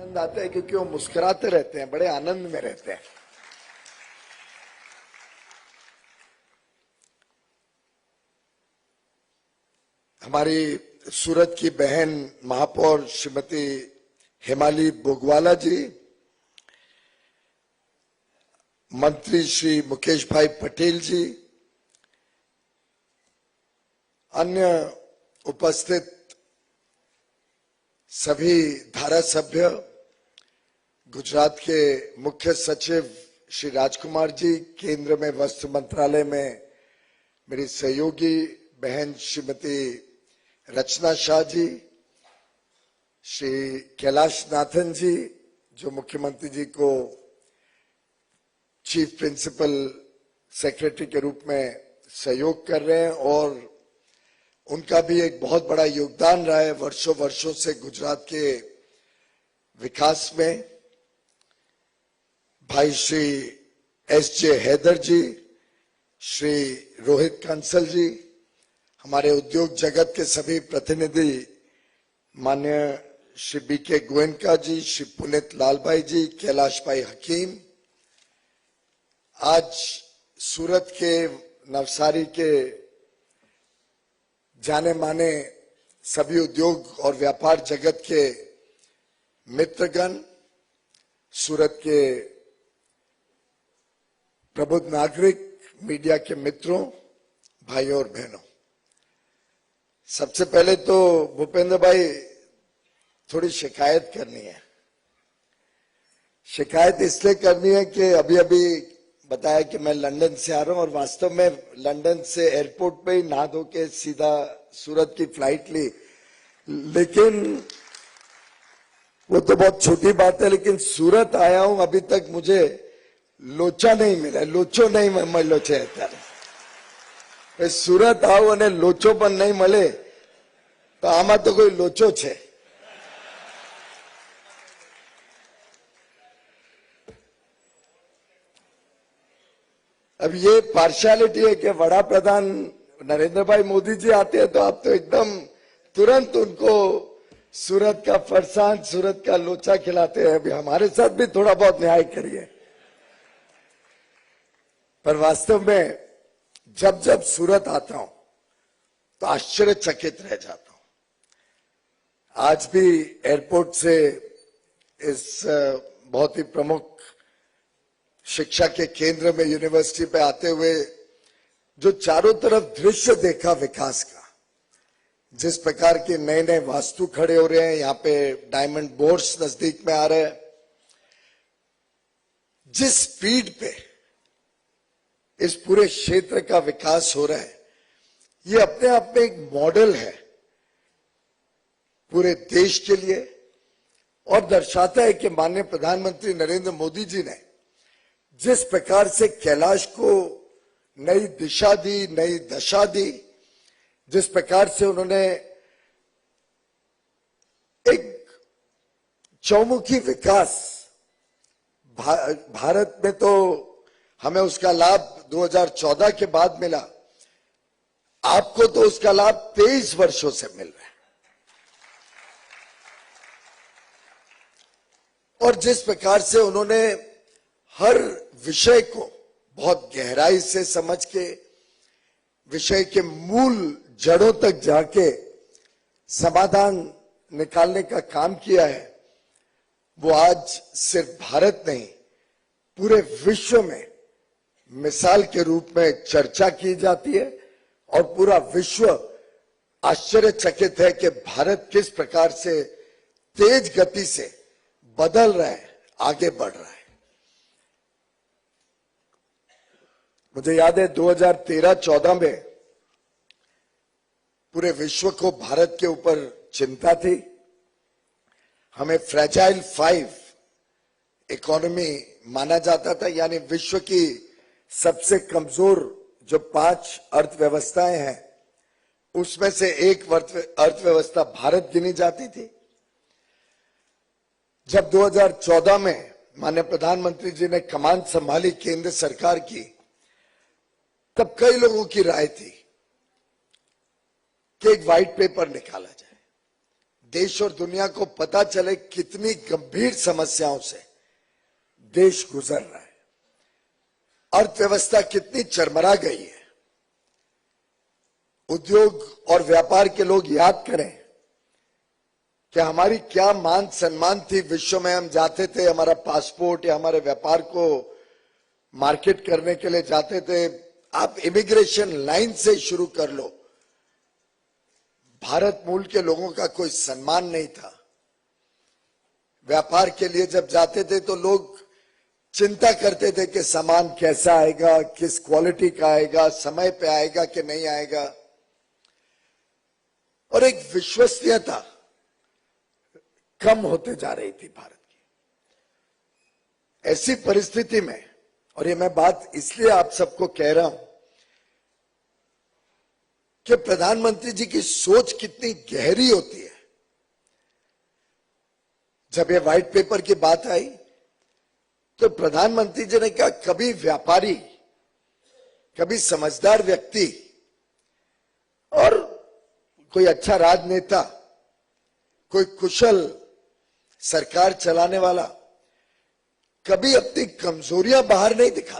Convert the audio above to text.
आनंद आता है क्योंकि वो मुस्कुराते रहते हैं, बड़े आनंद में रहते हैं। हमारी सूरत की बहन महापौर श्रीमती हेमाली बोगवाला जी, मंत्री श्री मुकेश भाई पटेल जी, अन्य उपस्थित सभी धारासभ्य, गुजरात के मुख्य सचिव श्री राजकुमार जी, केंद्र में वस्त्र मंत्रालय में मेरी सहयोगी बहन श्रीमती रचना शाह जी, श्री कैलाश नाथन जी जो मुख्यमंत्री जी को चीफ प्रिंसिपल सेक्रेटरी के रूप में सहयोग कर रहे हैं और उनका भी एक बहुत बड़ा योगदान रहा है वर्षों वर्षों से गुजरात के विकास में। भाई श्री एस.जे. हैदर जी, श्री रोहित कंसल जी, हमारे उद्योग जगत के सभी प्रतिनिधि, माननीय श्री बी.के. गोयनका जी, श्री पुनीत लालभाई जी, कैलाश भाई हकीम, आज सूरत के नवसारी के जाने माने सभी उद्योग और व्यापार जगत के मित्रगण, सूरत के प्रबुद्ध नागरिक, मीडिया के मित्रों, भाइयों और बहनों, सबसे पहले तो भूपेंद्र भाई थोड़ी शिकायत करनी है। शिकायत इसलिए करनी है कि अभी अभी बताया कि मैं लंदन से आ रहा हूं और वास्तव में लंदन से एयरपोर्ट पे ही नहा धो के सीधा सूरत की फ्लाइट ली, लेकिन वो तो बहुत छोटी बात है, लेकिन सूरत आया हूं, अभी तक मुझे लोचा नहीं मिला, लोचो नहीं मिलो छे અત્યારે सूरत आओ અને લોચો પણ नहीं મળે तो આમાં तो कोई लोचो छे। अब ये पार्शियलिटी है कि वड़ा प्रधान नरेंद्र भाई मोदी जी आते हैं तो आप तो एकदम तुरंत उनको सूरत का फरसान, सूरत का लोचा खिलाते हैं। अभी हमारे साथ भी थोड़ा बहुत न्याय करिए। पर वास्तव में जब जब सूरत आता हूं तो आश्चर्यचकित रह जाता हूं। आज भी एयरपोर्ट से इस बहुत ही प्रमुख शिक्षा के केंद्र में यूनिवर्सिटी पे आते हुए जो चारों तरफ दृश्य देखा विकास का, जिस प्रकार के नए नए वास्तु खड़े हो रहे हैं, यहाँ पे डायमंड बोर्ड्स नजदीक में आ रहे हैं, जिस स्पीड पे इस पूरे क्षेत्र का विकास हो रहा है, ये अपने आप में एक मॉडल है पूरे देश के लिए और दर्शाता है कि माननीय प्रधानमंत्री नरेंद्र मोदी जी ने जिस प्रकार से कैलाश को नई दिशा दी, नई दशा दी, जिस प्रकार से उन्होंने एक चौमुखी विकास, भारत में तो हमें उसका लाभ 2014 के बाद मिला, आपको तो उसका लाभ 23 वर्षों से मिल रहा है। और जिस प्रकार से उन्होंने हर विषय को बहुत गहराई से समझ के विषय के मूल जड़ों तक जाके समाधान निकालने का काम किया है, वो आज सिर्फ भारत नहीं पूरे विश्व में मिसाल के रूप में चर्चा की जाती है और पूरा विश्व आश्चर्यचकित है कि भारत किस प्रकार से तेज गति से बदल रहा है, आगे बढ़ रहा है। मुझे याद है 2013-14 में पूरे विश्व को भारत के ऊपर चिंता थी। हमें फ्रैजाइल 5 इकोनॉमी माना जाता था, यानी विश्व की सबसे कमजोर जो 5 अर्थव्यवस्थाएं हैं उसमें से एक अर्थव्यवस्था भारत गिनी जाती थी। जब 2014 में माननीय प्रधानमंत्री जी ने कमान संभाली केंद्र सरकार की, तब कई लोगों की राय थी कि एक व्हाइट पेपर निकाला जाए, देश और दुनिया को पता चले कितनी गंभीर समस्याओं से देश गुजर रहा है, अर्थव्यवस्था कितनी चरमरा गई है। उद्योग और व्यापार के लोग याद करें कि हमारी क्या मान सम्मान थी। विश्व में हम जाते थे, हमारा पासपोर्ट या हमारे व्यापार को मार्केट करने के लिए जाते थे। आप इमिग्रेशन लाइन से शुरू कर लो, भारत मूल के लोगों का कोई सम्मान नहीं था। व्यापार के लिए जब जाते थे तो लोग चिंता करते थे कि सामान कैसा आएगा, किस क्वालिटी का आएगा, समय पे आएगा कि नहीं आएगा, और एक विश्वसनीयता कम होते जा रही थी भारत की। ऐसी परिस्थिति में, और ये मैं बात इसलिए आप सबको कह रहा हूं कि प्रधानमंत्री जी की सोच कितनी गहरी होती है। जब ये व्हाइट पेपर की बात आई तो प्रधानमंत्री जी ने कहा, कभी व्यापारी, कभी समझदार व्यक्ति और कोई अच्छा राजनेता, कोई कुशल सरकार चलाने वाला कभी अपनी कमजोरियां बाहर नहीं दिखा।